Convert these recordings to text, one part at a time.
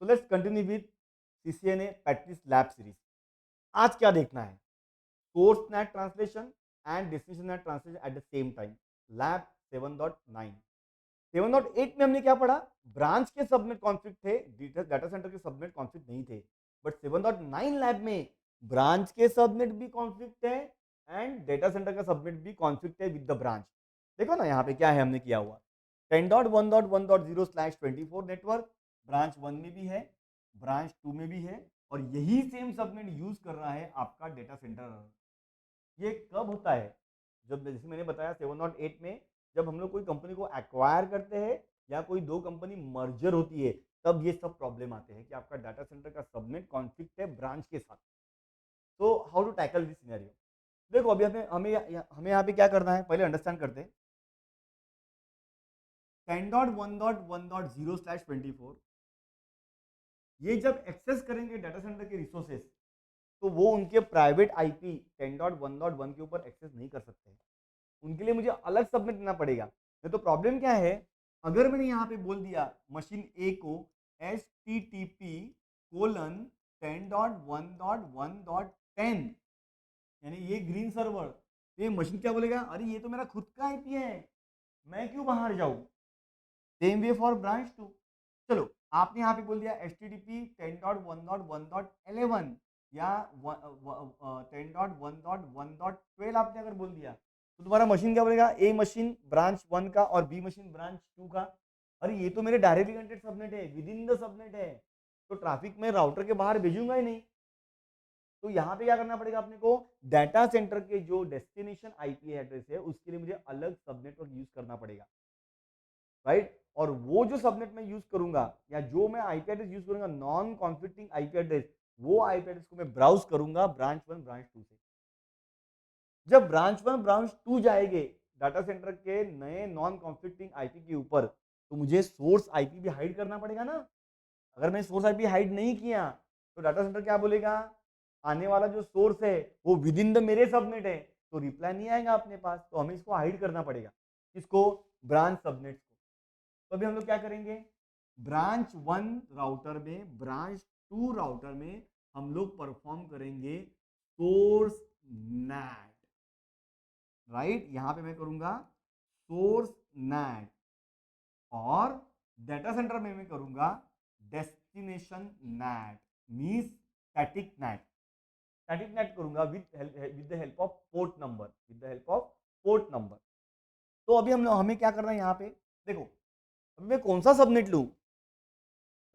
So let's continue with CCNA Practice Lab series. आज क्या देखना है? Source NAT translation and destination NAT translation at the same time. Lab 7.9. 7.8 में हमने क्या पढ़ा? ब्रांच के सबनेट कॉन्फ्लिक्ट थे, डाटा सेंटर के सबनेट कॉन्फ्लिक्ट नहीं थे. बट 7.9 लैब में ब्रांच के सबनेट भी कॉन्फ्लिक्ट है एंड डेटा सेंटर का सबनेट भी कॉन्फ्लिक्ट है विद द ब्रांच. देखो ना यहाँ पे क्या है हमने किया हुआ. 10.1.1.0/24 नेटवर्क ब्रांच 1 में भी है, ब्रांच 2 में भी है और यही सेम सबनेट यूज कर रहा है आपका डेटा सेंटर. ये कब होता है? जब जैसे मैंने बताया 7.8 में जब हम लोग कोई कंपनी को एक्वायर करते हैं या कोई दो कंपनी मर्जर होती है, तब ये सब प्रॉब्लम आते हैं कि आपका डाटा सेंटर का सबनेट कॉन्फ्लिक्ट है ब्रांच के साथ. तो how to tackle this scenario? देखो अभी हमें यहाँ पे क्या करना है, पहले अंडरस्टैंड करते हैं. 10.1.1.0/24 ये जब एक्सेस करेंगे डाटा सेंटर के रिसोर्सेस, तो वो उनके प्राइवेट आईपी 10.1.1 के ऊपर एक्सेस नहीं कर सकते हैं. उनके लिए मुझे अलग सबमिट देना पड़ेगा. नहीं तो प्रॉब्लम क्या है, अगर मैंने यहाँ पे बोल दिया मशीन ए को http:10.1.1.10 यानी ये ग्रीन सर्वर, तो ये मशीन क्या बोलेगा, अरे ये तो मेरा खुद का आईपी है, मैं क्यों बाहर जाऊं. Same way for branch 2. चलो आपने यहाँ पे बोल दिया http:10.1.1.11 या 10.1.1.12 आपने अगर बोल दिया, तो तुम्हारा मशीन क्या बोलेगा, ए मशीन ब्रांच 1 का और बी मशीन ब्रांच 2 का. अरे ये तो मेरे डायरेक्टली कनेक्टेड सबनेट है, विद इन द सबनेट है, तो ट्रैफिक में राउटर के बाहर भेजूंगा ही नहीं. तो यहाँ पे क्या करना पड़ेगा अपने को, डाटा सेंटर के जो डेस्टिनेशन आईपी एड्रेस है उसके लिए मुझे अलग सबनेटवर्क यूज करना पड़ेगा, राइट. और वो जो सबनेट में यूज करूंगा या जो मैं आईपी एड्रेस यूज करूंगा नॉन कॉन्फ्लिक्टिंग आईपी एड्रेस, वो आईपी एड्रेस को मैं ब्राउज करूंगा ब्रांच 1 ब्रांच 2 से. जब ब्रांच 1 ब्रांच 2 जाएंगे डाटा सेंटर के नए नॉन कॉन्फ्लिक्टिंग आईपी के ऊपर, तो मुझे सोर्स आईपी भी हाइड करना पड़ेगा ना. अगर मैं सोर्स आईपी हाइड नहीं किया तो डाटा सेंटर क्या बोलेगा, आने वाला जो सोर्स है वो विद इन द मेरे सबनेट है, तो रिप्लाई नहीं आएगा अपने पास. तो हमें इसको हाइड करना पड़ेगा. किसको? ब्रांच सबनेट को. तो अभी हम लोग क्या करेंगे, ब्रांच 1 राउटर में ब्रांच 2 राउटर में हम लोग परफॉर्म करेंगे सोर्स नैट, राइट. यहां पे मैं करूंगा सोर्स नैट और डाटा सेंटर में मैं करूंगा destination NAT, means static NAT. Static NAT करूंगा with the help of port number, with the help of port number. तो अभी हमें क्या करना है यहाँ पे, देखो अभी मैं कौन सा सबनेट लूं,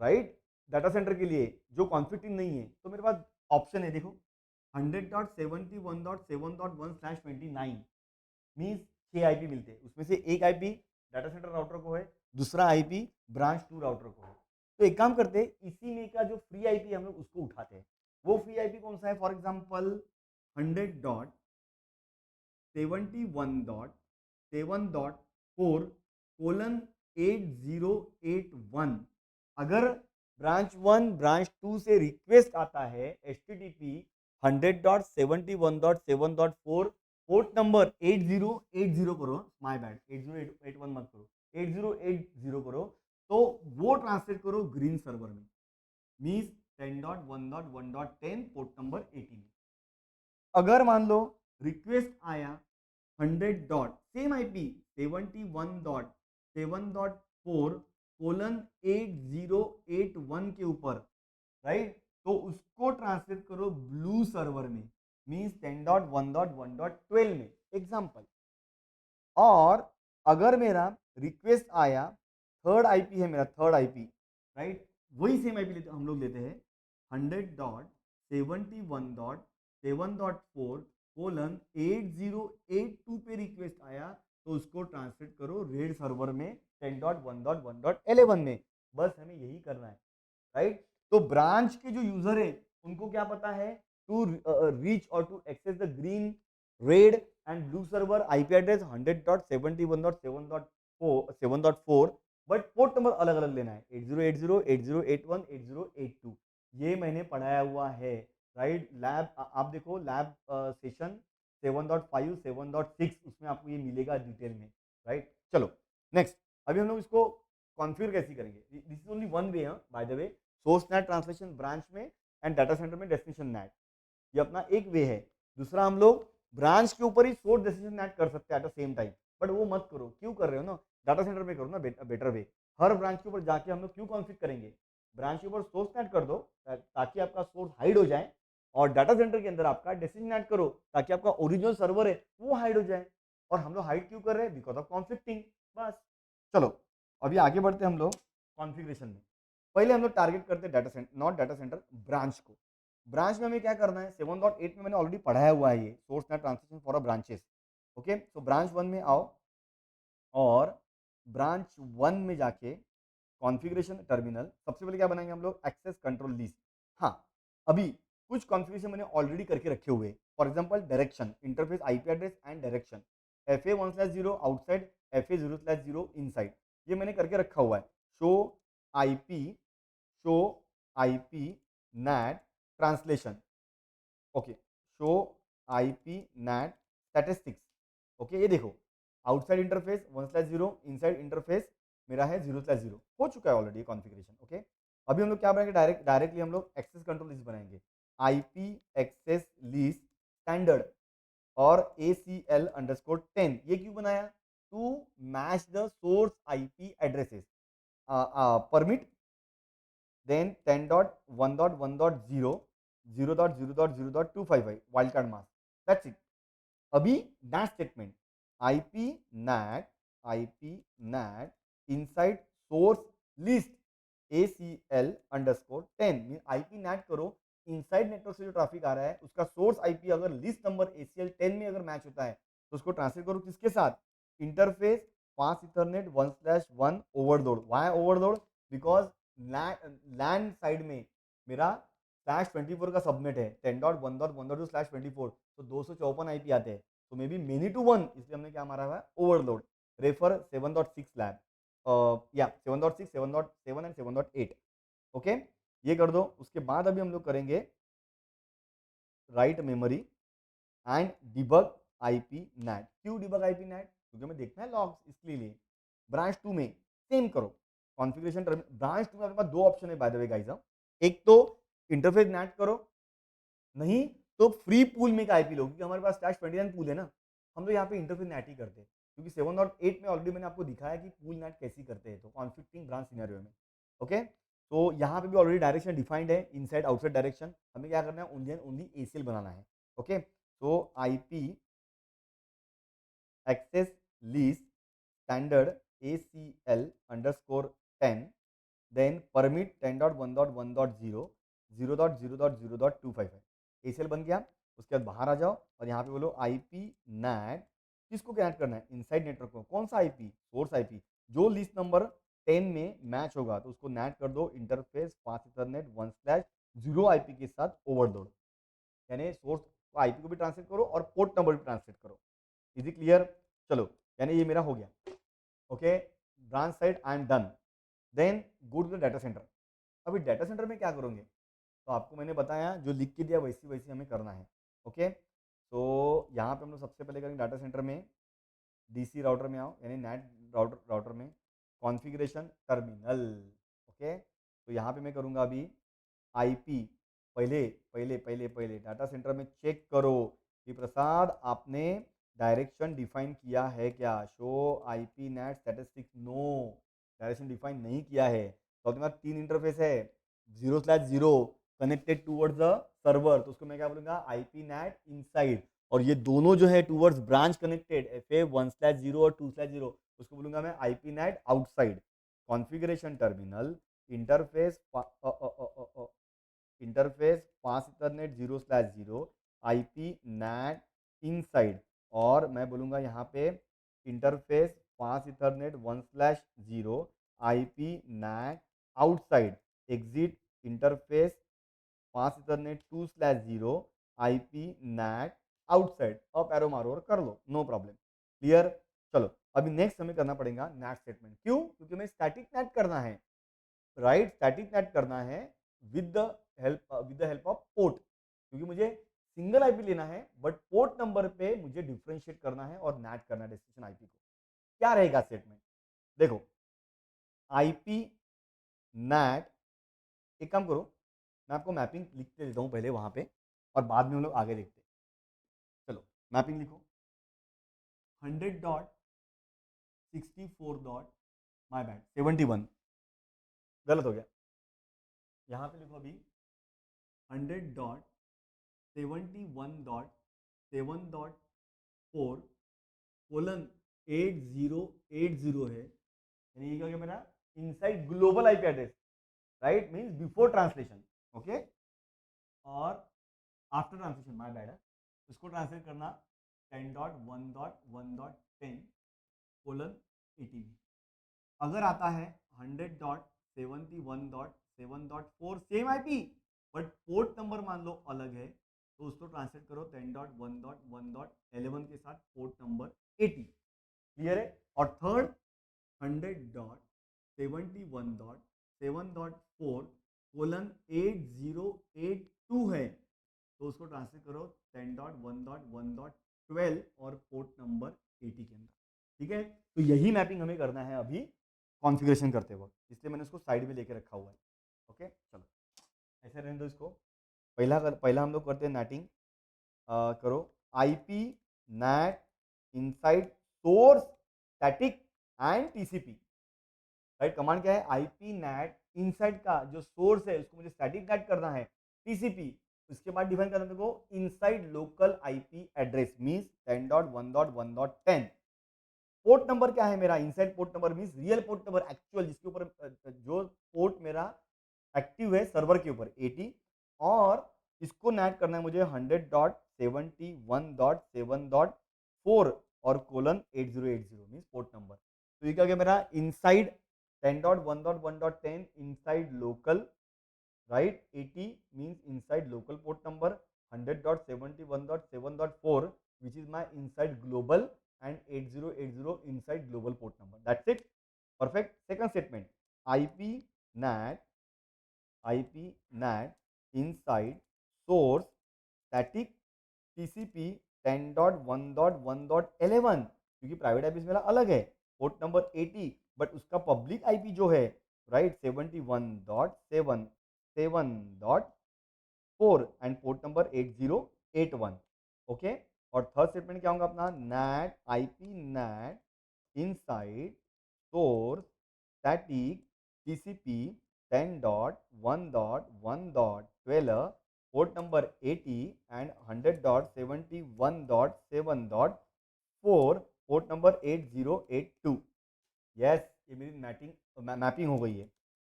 राइट. डाटा सेंटर के लिए जो कॉन्फ्लिक्टिंग नहीं है, तो मेरे पास ऑप्शन है, देखो 100.71.7.1/29 मीन्स 6 आईपी मिलते हैं. उसमें से एक आईपी डाटा सेंटर राउटर को है, दूसरा आईपी ब्रांच 2 राउटर को है. तो एक काम करते हैं, इसी में का जो फ्री आईपी हम लोग उसको उठाते हैं. वो फ्री आईपी कौन सा है, फॉर एग्जांपल 100.71.7.4:8081. अगर ब्रांच 1 ब्रांच 2 से रिक्वेस्ट आता है http 100.71.7.4 पोर्ट नंबर 8080 करो, माय बैड 8081 मत करो, 8080 करो, तो वो ट्रांसलेट करो ग्रीन सर्वर में, मीन्स 10.1.1.10 पोर्ट नंबर 80 में. अगर मान लो रिक्वेस्ट आया 100 डॉट सेम आईपी 71.7.4:8081 के ऊपर, राइट, तो उसको ट्रांसलेट करो ब्लू सर्वर में, मीन्स 10.1.1.12 में, एग्जाम्पल. और अगर मेरा रिक्वेस्ट आया थर्ड आईपी है मेरा थर्ड आईपी, राइट, वही सेम आईपी हम लोग लेते हैं 100.71.7.4:8082 पे रिक्वेस्ट आया, तो उसको ट्रांसलेट करो रेड सर्वर में 10.1.1.11 में. बस हमें यही करना है, राइट. तो ब्रांच के जो यूजर है उनको क्या पता है, टू रीच और to access the green, red and blue server IP address 100.71.7.4, but port number अलग अलग लेना है 8080 8081 8082. ये मैंने पढ़ाया हुआ है, राइट. लैब आप देखो लैब सेशन 7.5 7.6 उसमें आपको ये मिलेगा डिटेल में, राइट. चलो नेक्स्ट, अभी हम लोग इसको कॉन्फ़िगर कैसे करेंगे. This is only one way, by the way. Source NAT translation branch में एंड डाटा सेंटर में डेस्टिनेशन नेट, ये अपना एक वे है। दूसरा हम लोग ब्रांच के ऊपर ही सोर्स डेस्टिनेशन नेट कर सकते हैं at the same time, but वो मत करो। क्यों कर रहे हो ना, डाटा सेंटर में करो ना, बेटर वे। हर ब्रांच के ऊपर जाके हम लोग क्यों कॉन्फ़िग करेंगे, ब्रांच के ऊपर सोर्स नेट कर दो ताकि आपका सोर्स हाइड हो जाए, और डाटा सेंटर के अंदर आपका डेस्टिनेशन नेट करो ताकि आपका ओरिजिनल सर्वर है वो हाइड हो जाए। और हम लोग हाइड क्यों कर रहे हैं, बिकॉज ऑफ कॉन्फ्लिक्टिंग। बस चलो अभी आगे बढ़ते हैं हम लोग कॉन्फ़िगरेशन में। पहले हम लोग टारगेट करते हैं data centre, not data centre, branch को। ब्रांच में हमें क्या करना है, 7.8 में मैंने ऑलरेडी पढ़ाया हुआ है ये source NAT translation for a branches. Okay, तो ब्रांच 1 में आओ और ब्रांच 1 में जाके कॉन्फ़िगरेशन टर्मिनल, सबसे पहले क्या बनाएंगे हम लोग, एक्सेस कंट्रोल लिस्ट। हाँ, अभी कुछ कॉन्फ़िगरेशन मैंने ऑलरेडी करके रखे हुए, for example direction, interface IP address and direction, FA1/0 outside, FA0/0 inside, ये मैंने करके रखा हुआ है। Show IP, show IP NAT translation, okay, show IP net statistics. Okay, ये देखो, आउटसाइड इंटरफेस 1/0, इनसाइड इंटरफेस मेरा है 0/0, हो चुका है ऑलरेडी कॉन्फ़िगरेशन। ओके, अभी हम लोग क्या बनाएंगे, डायरेक्टली हम लोग एक्सेस कंट्रोल लिस्ट बनाएंगे, आईपी एक्सेस लिस्ट स्टैंडर्ड और ACL_10। ये क्यों बनाया, to match the source IP addresses, permit then 10.1.1.0 0.0.0.255 wildcard mask, that's it। अभी NAT statement, IP NAT inside source list ACL_10, mean IP NAT करो, inside network से जो traffic आ रहा है उसका सोर्स IP अगर लिस्ट नंबर ACL10 में अगर मैच होता है तो उसको ट्रांसलेट करो किसके साथ, interface fast Ethernet 1/1 overload. Why overload, because land side में मेरा /24 का सबनेट है, 10.1.1.2/24, तो 254 IP आते हैं, तो maybe many to one, इसलिए हमने क्या मारा हुआ है, ओवरलोड। रेफर 7.6 लैब, या 7.6, 7.7 एंड 7.8। ओके, ये कर दो। उसके बाद अभी हम लोग करेंगे write memory and debug IP net. क्यों डिबग आईपी नेट, क्योंकि हमें देखना है लॉग्स, इसके लिए। ब्रांच 2 में सेम करो कॉन्फ़िगरेशन ब्रांच 2 में आपके पास दो ऑप्शन है बाय द वे गाइस, एक तो इंटरफेस नेट करो, नहीं तो फ्री पूल में एक आईपी लो, क्योंकि हमारे पास /29 पूल है ना, हम लोग यहाँ पे इंटरफेस नेट ही करते हैं, क्योंकि 7.8 में ऑलरेडी मैंने आपको दिखाया कि पूल नेट कैसे करते हैं, तो कॉन्फ्लिक्टिंग ब्रांच सिनेरियो में। ओके, तो यहाँ पे भी ऑलरेडी डायरेक्शन डिफाइंड है, इनसाइड आउटसाइड डायरेक्शन, हमें क्या करना है, ओनली एंड ओनली ACL बनाना है। ओके, तो IP access list standard ACL_10, then permit 10.1.1.0 0.0.0.255, ACL बन गया। उसके बाद बाहर आ जाओ और यहाँ पे बोलो IP NAT, किसको कनेक्ट करना है, इनसाइड नेटवर्क को। कौन सा आईपी, सोर्स आईपी, जो लिस्ट नंबर 10 में मैच होगा तो उसको नेट कर दो इंटरफेस फास्ट इथरनेट 1/0 आईपी के साथ ओवरलोड, यानी सोर्स आईपी को भी ट्रांसलेट करो और पोर्ट नंबर भी ट्रांसलेट करो। इज इट क्लियर, चलो, यानी ये मेरा हो गया। Okay, branch side I am done. Then go to the data center. अभी डाटा सेंटर में क्या करोगे, तो आपको मैंने बताया जो लिख के दिया वैसी वैसी हमें करना है। ओके, तो यहाँ पे हम लोग सबसे पहले करेंगे डाटा सेंटर में DC राउटर में आओ, यानी नेट राउटर में कॉन्फ़िगरेशन टर्मिनल। ओके, तो यहाँ पे मैं करूँगा अभी IP, पहले पहले पहले पहले डाटा सेंटर में चेक करो कि प्रसाद आपने डायरेक्शन डिफाइन किया है क्या, show IP net statistics, no, direction define नहीं किया है। तो अपने पास 3 इंटरफेस है, 0/0 कनेक्टेड टूवर्ड्स द सर्वर, तो उसको मैं क्या बोलूंगा, IP नेट इनसाइड, और ये दोनों जो है टूवर्ड्स ब्रांच कनेक्टेड, FA1/0 और 2/0, उसको बोलूंगा मैं IP NAT outside. Configuration terminal interface interface fast ethernet 0/0 IP NAT inside, और मैं बोलूंगा यहाँ पे interface fast ethernet 1/0 IP NAT outside, exit interface fast ethernet 2/0 IP NAT outside. Up arrow मारो और कर लो, नो प्रॉब्लम। क्लियर, चलो अभी नेक्स्ट हमें करना पड़ेगा नेट स्टेटमेंट। क्यों, क्योंकि हमें स्टैटिक नेट करना है, राइट, स्टैटिक नेट करना है with the help of port, क्योंकि मुझे सिंगल आईपी लेना है बट पोर्ट नंबर पे मुझे डिफरेंशिएट करना है और नेट करना है डेस्टिनेशन आईपी को। क्या रहेगा स्टेटमेंट, देखो, आईपी नेट एक काम करो, मैं आपको मैपिंग लिख के देता हूँ पहले वहाँ पे, और बाद में हम लोग आगे देखते हैं। चलो मैपिंग लिखो, 100.64. माय बैड, 71 गलत हो गया। यहाँ पे लिखो अभी 100.71.7.4:8080 है, यानी ये क्या हो गया मेरा inside global IP address, right, means before translation, okay, और आफ्टर ट्रांसलेशन माय बैड है, इसको ट्रांसलेट करना 10.1.1.10:80। अगर आता है 100.71.7.4 same IP but port number मान लो अलग है, तो उसको ट्रांसलेट करो 10.1.1.11 के साथ पोर्ट नंबर 80। क्लियर है? और थर्ड 100.71.7.4:8082 है, तो उसको ट्रांसलेट करो 10.1.1.12 और पोर्ट नंबर 80 के अंदर। ठीक है, तो यही मैपिंग हमें करना है अभी कॉन्फ़िगरेशन करते वक्त, इसलिए मैंने उसको साइड में लेके रखा हुआ है। ओके, चलो ऐसे रहने दो इसको। पहला हम लोग करते हैं नेटिंग। करो IP net inside source static and TCP. Right, command क्या है? आईपी नेट इनसाइड का जो सोर्स है उसको मुझे स्टैटिक नेट करना है, टीसीपी उसके बाद डिफाइन करना देखो inside local IP address means 10.1.1.10। Port number क्या है मेरा? Inside port number means real port number actual, जिसके ऊपर जो पोर्ट मेरा एक्टिव है सर्वर के ऊपर 80, और इसको नेट करना है मुझे 100.71.7.4 और कोलन 8080 मींस पोर्ट नंबर। तो ये क्या गया मेरा inside 10.1.1.10 inside local, right, 80 means inside local port number, 100.71.7.4 which is my inside global and 8080 inside global port number. That's it. Perfect. Second statement, ip nat inside source static tcp 10.1.1.11, क्योंकि private IP मेरा अलग है, port number 80, but उसका public IP जो है right 71.7.7.4 and port number 8081। Okay, और third statement क्या होगा अपना? NAT IP NAT inside source static TCP 10.1.1.12 port number 80 and 100.71.7.4 port number 8082। Yes, ये मेरी मैपिंग हो गई है।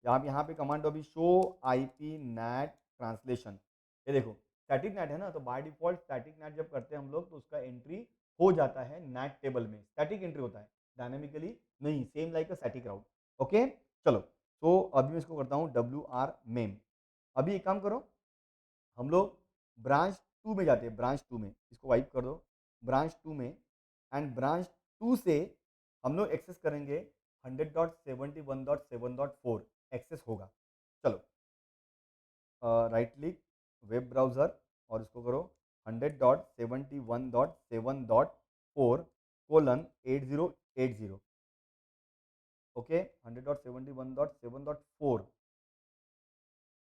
यहाँ पे कमांड अभी शो आईपी नैट ट्रांसलेशन। ये देखो स्टैटिक नेट है ना, तो बाय डिफॉल्ट स्टैटिक नेट जब करते हैं हम लोग तो उसका एंट्री हो जाता है नेट टेबल में, स्टैटिक एंट्री होता है, डायनेमिकली नहीं, same like a static route. Okay, चलो, तो अभी मैं इसको करता हूँ WR मेम। अभी एक काम करो, हम लोग ब्रांच 2 में जाते हैं, ब्रांच 2 में इसको वाइप कर दो, ब्रांच 2 में, एंड ब्रांच 2 से हम लोग एक्सेस करेंगे 100.71.7.4 एक्सेस होगा। चलो राइट क्लिक वेब ब्राउज़र और इसको करो 100.71.7.4:8080। ओके, 100.71.7.4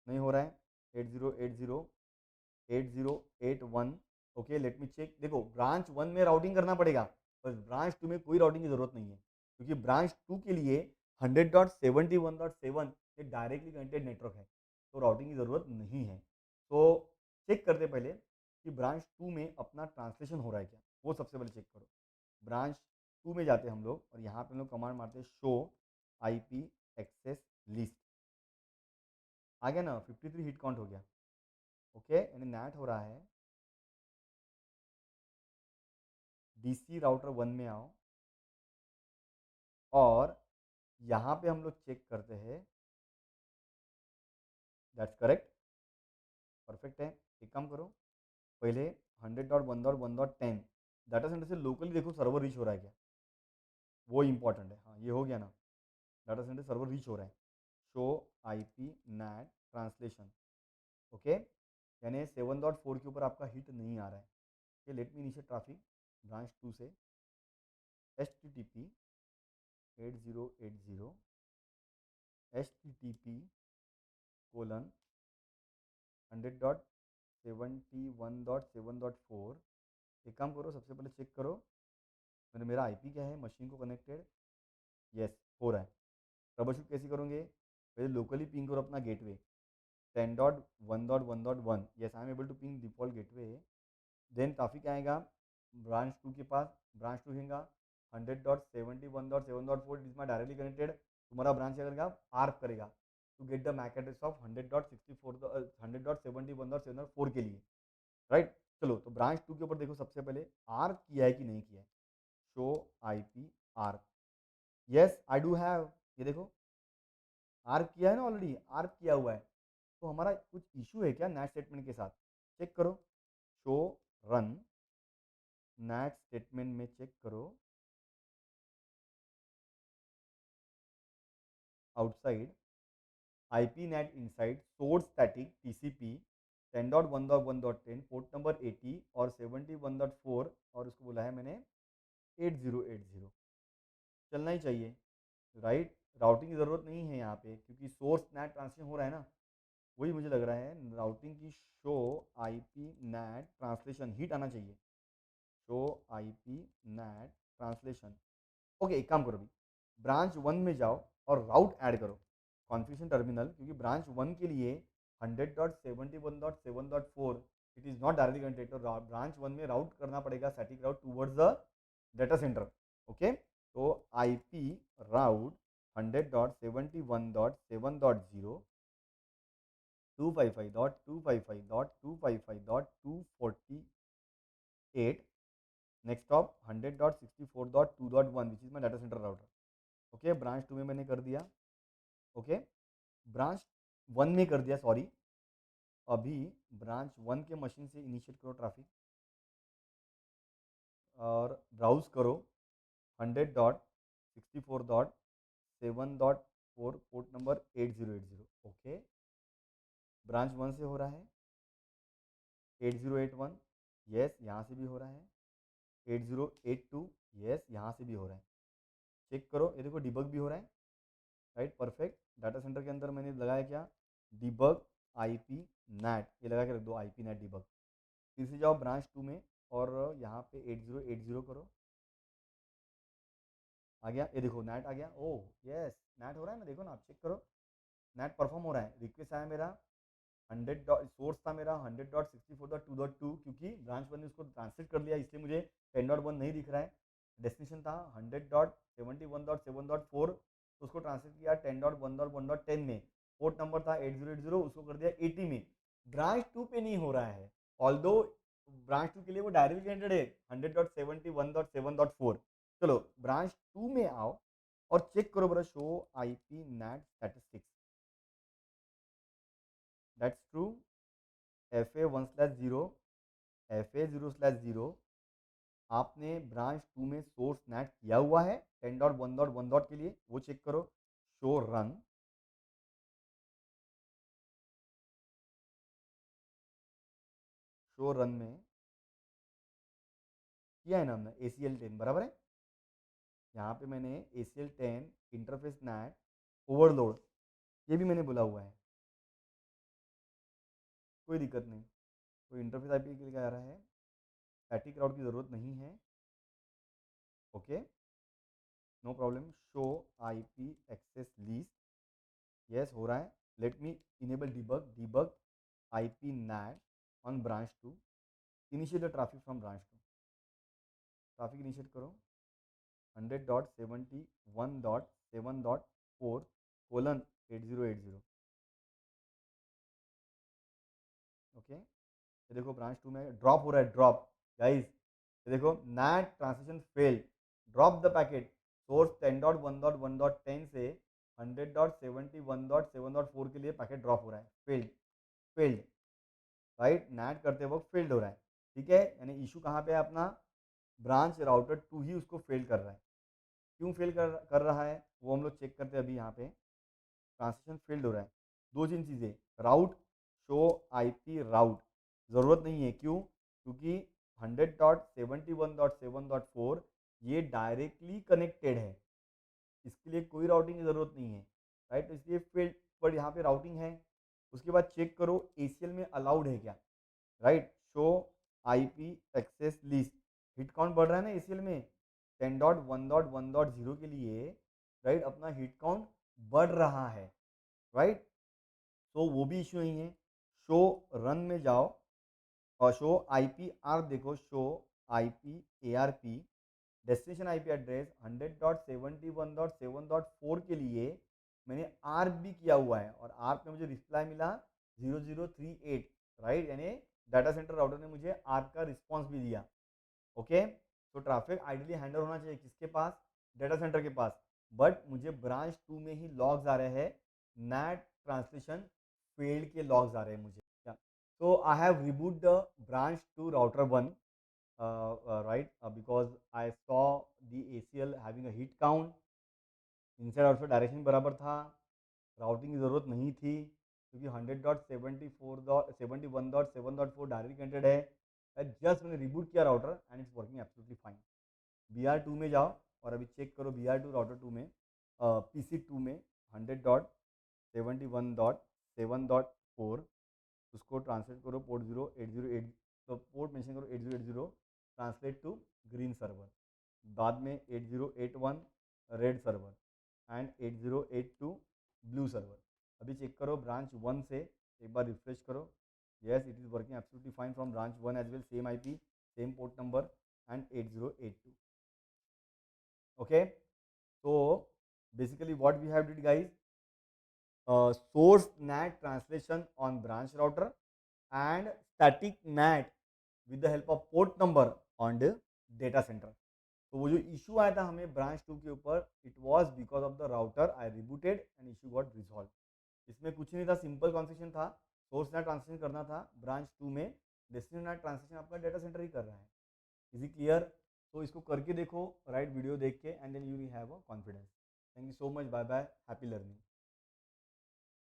नहीं हो रहा है, 8080 8081। Okay, let me check. देखो ब्रांच 1 में राउटिंग करना पड़ेगा, पर ब्रांच 2 में कोई राउटिंग की जरूरत नहीं है, क्योंकि ब्रांच 2 के लिए 100.71.7 ये डायरेक्टली कनेक्टेड नेटवर्क है, तो राउटिंग की जरूरत नहीं है। तो चेक करते पहले कि ब्रांच 2 में अपना ट्रांसलेशन हो रहा है क्या, वो सबसे पहले चेक करो। ब्रांच 2 में जाते हैं हम लोग और यहाँ पे हम लोग कमांड मारते हैं शो आईपी एक्सेस लिस्ट। आ गया ना, 53 हिट काउंट हो गया। ओके, यानी नैट हो रहा है। डीसी राउटर 1 में आओ और यहाँ पे हम लोग चेक करते हैं, दैट्स करेक्ट, परफेक्ट है। एक काम करो, पहले 100.1.1.10 डाटा सेंटर से लोकली देखो सर्वर रीच हो रहा है क्या, वो इंपॉर्टेंट है। हाँ, ये हो गया ना, डाटा सेंटर सर्वर रीच हो रहा है। Show IP NAT translation. Okay, यानी 7.4 के ऊपर आपका हिट नहीं आ रहा है। ओके, लेट मी इनिशिएट ट्रैफिक ब्रांच 2 से http 8080 http कोलन 100.71.7.4। एक काम करो, सबसे पहले चेक करो मेरा आईपी क्या है, मशीन को कनेक्टेड, यस हो रहा है। ट्रबल शूट कैसे करोगे, पहले लोकली पिंग करो अपना gateway 10.1.1.1, yes I am able to ping default gateway. Then traffic आएगा ब्रांच 2 के पास, ब्रांच 2 रहेगा 100.71.7.4, it is my directly connected. तुम्हारा ब्रांच करेगा आर्क करेगा to get the MAC address of 100.71.7.4 के लिए, राइट। चलो तो ब्रांच 2 के ऊपर देखो, सबसे पहले आर्क किया है कि नहीं किया है, show IP arc, yes I do have, ये देखो आर्क किया है ना, ऑलरेडी आर्क किया हुआ है। तो हमारा कुछ इशू है क्या नैट स्टेटमेंट के साथ, चेक करो, शो रन नैट स्टेटमेंट में चेक करो, outside IP net inside source static TCP 10.1.1.10 port number 80 और 71.4 और उसको बोला है मैंने 8080, चलना ही चाहिए, राइट। राउटिंग की ज़रूरत नहीं है यहाँ पे क्योंकि सोर्स नेट ट्रांसलेशन हो रहा है ना, वही मुझे लग रहा है राउटिंग की show IP NAT translation hit आना चाहिए, show IP NAT translation. Okay एक काम करो अभी, ब्रांच 1 में जाओ और राउट ऐड करो कॉन्फ़िगरेशन टर्मिनल, क्योंकि ब्रांच 1 के लिए 100.71.7.4 it is not directly connected, तो ब्रांच 1 में राउट करना पड़ेगा static route towards the data centre, okay. तो IP route 100.71.7.0 255.255.255.248 next hop 100.64.2.1 which is my data centre router, okay. Branch 2 में मैंने कर दिया, ओके। ब्रांच 1 में कर दिया, सॉरी। अभी ब्रांच 1 के मशीन से इनिशिएट करो ट्रैफिक और ब्राउज करो 100.64.7.4 पोर्ट नंबर 8080, ओके। ब्रांच 1 से हो रहा है 8081, यस यहाँ से भी हो रहा है 8082, यस यहाँ से भी हो रहा है, चेक करो, ये देखो डिबग भी हो रहा है, राइट परफेक्ट। डाटा सेंटर के अंदर मैंने लगाया क्या, डिबग आईपी नेट, ये लगा के रख दो आईपी नेट डिबग। फिर से जाओ ब्रांच 2 में और यहाँ पे 8080 करो, आ गया, ये देखो नेट आ गया, ओह यस नेट हो रहा है ना, देखो ना आप चेक करो, नेट परफॉर्म हो रहा है। रिक्वेस्ट आया मेरा 100 था मेरा 100.64.2.2, क्योंकि ब्रांच 1 ने उसको ट्रांसलेट कर लिया इसलिए मुझे 10.1 नहीं दिख रहा है। डेस्टिनेशन था 100.71.7.4, तो उसको ट्रांसलेट किया 10.1.1.10 में, पोर्ट नंबर था 8080, उसको कर दिया 80 में। ब्रांच 2 पे नहीं हो रहा है, ऑल्दो ब्रांच 2 के लिए वो डायरेक्टली कैंडिडेट है 100.71.7.4। चलो ब्रांच 2 में आओ और चेक करो बड़ा, show IP net statistics, that's true, FA1/0 FA0/0 आपने ब्रांच 2 में सोर्स नेट किया हुआ है 10.1.1 के लिए, वो चेक करो, शो रन, शो रन में किया है ना हमने ACL10 बराबर है, यहाँ पे मैंने ACL10 इंटरफेस नेट ओवरलोड ये भी मैंने बोला हुआ है, कोई दिक्कत नहीं, कोई इंटरफेस आईपी के लिए आ रहा है, स्टैटिक राउट की ज़रूरत नहीं है, okay no problem. Show IP access list, yes हो रहा है, let me enable debug IP NAT on branch 2, initiate the traffic from branch 2, traffic initiate करो 100.71.7.4:8080, ओके। ये देखो ब्रांच 2 में ड्रॉप हो रहा है, ड्रॉप गाइस, ये देखो NAT translation fail, drop the packet, source 10.1.1.10 से 100.71.7.4 के लिए पैकेट ड्रॉप हो रहा है, फेल्ड, फेल्ड, राइट, नैट करते वक्त फेल्ड हो रहा है, ठीक है। यानी इशू कहाँ पे है अपना, ब्रांच राउटर 2 ही उसको फेल कर रहा है, क्यों फेल कर रहा है वो हम लोग चेक करते हैं अभी। यहाँ पे ट्रांसलेशन फेल्ड हो रहा है, दो तीन चीज़ें, राउट शो आईपी राउट ज़रूरत नहीं है, क्यों, क्योंकि 100.71.7.4 ये डायरेक्टली कनेक्टेड है, इसके लिए कोई राउटिंग की ज़रूरत नहीं है, राइट। तो इसलिए फील्ड पर यहाँ पे राउटिंग है, उसके बाद चेक करो ACL में अलाउड है क्या, right. Show IP access list, hit count बढ़ रहा है ना ACL में 10.1.1.0 के लिए, राइट, अपना हिट काउंट बढ़ रहा है, राइट। तो वो भी इश्यू नहीं है। शो रन में जाओ और शो IPR देखो, show IP ARP destination IP address 100.71.7.4 के लिए मैंने आर भी किया हुआ है और आर पे मुझे रिप्लाई मिला 0038, राइट, यानी डाटा सेंटर राउटर ने मुझे आर का रिस्पॉन्स भी दिया। ओके, तो ट्रैफिक आइडियली हैंडल होना चाहिए किसके पास, डाटा सेंटर के पास, बट मुझे ब्रांच 2 में ही लॉग्स आ रहे हैं, नेट ट्रांसलेशन फेल्ड के लॉग्स आ रहे हैं मुझे। So I have reboot the branch to router 1, right, because I saw the ACL having a hit count, inside outside direction बराबर था, राउटिंग की ज़रूरत नहीं थी क्योंकि 100.74.71.7.4 डायरेक्टली कनेक्टेड है। जस्ट मैंने रिबूट किया router and it's working absolutely fine. BR2 में जाओ और अभी चेक करो BR2 राउटर 2 में PC2 में 100.71.7.4 उसको ट्रांसलेट करो पोर्ट 0808, तो पोर्ट मेंशन करो 8080, ट्रांसलेट टू ग्रीन सर्वर, बाद में 8081 red server and 8082 blue server. अभी चेक करो ब्रांच 1 से, एक बार रिफ्रेश करो, yes it is working absolutely fine from branch 1 as well, same IP, same port number and 8082। Okay, so basically what we have did guys, source NAT translation on branch router and static NAT with the help of port number on the data center। तो वो जो issue आया था हमें branch 2 के ऊपर, it was because of the router, I rebooted and issue got resolve. इसमें कुछ नहीं था, सिंपल कॉन्सेप्शन था, सोर्स नेट ट्रांसलेशन करना था ब्रांच 2 में, डेस्टिनेशन नेट ट्रांसलेशन आपका डाटा सेंटर ही कर रहा है। Is it clear? तो इसको करके देखो, राइट, वीडियो देख के, and then you will have a confidence. Thank you so much, bye bye, happy learning.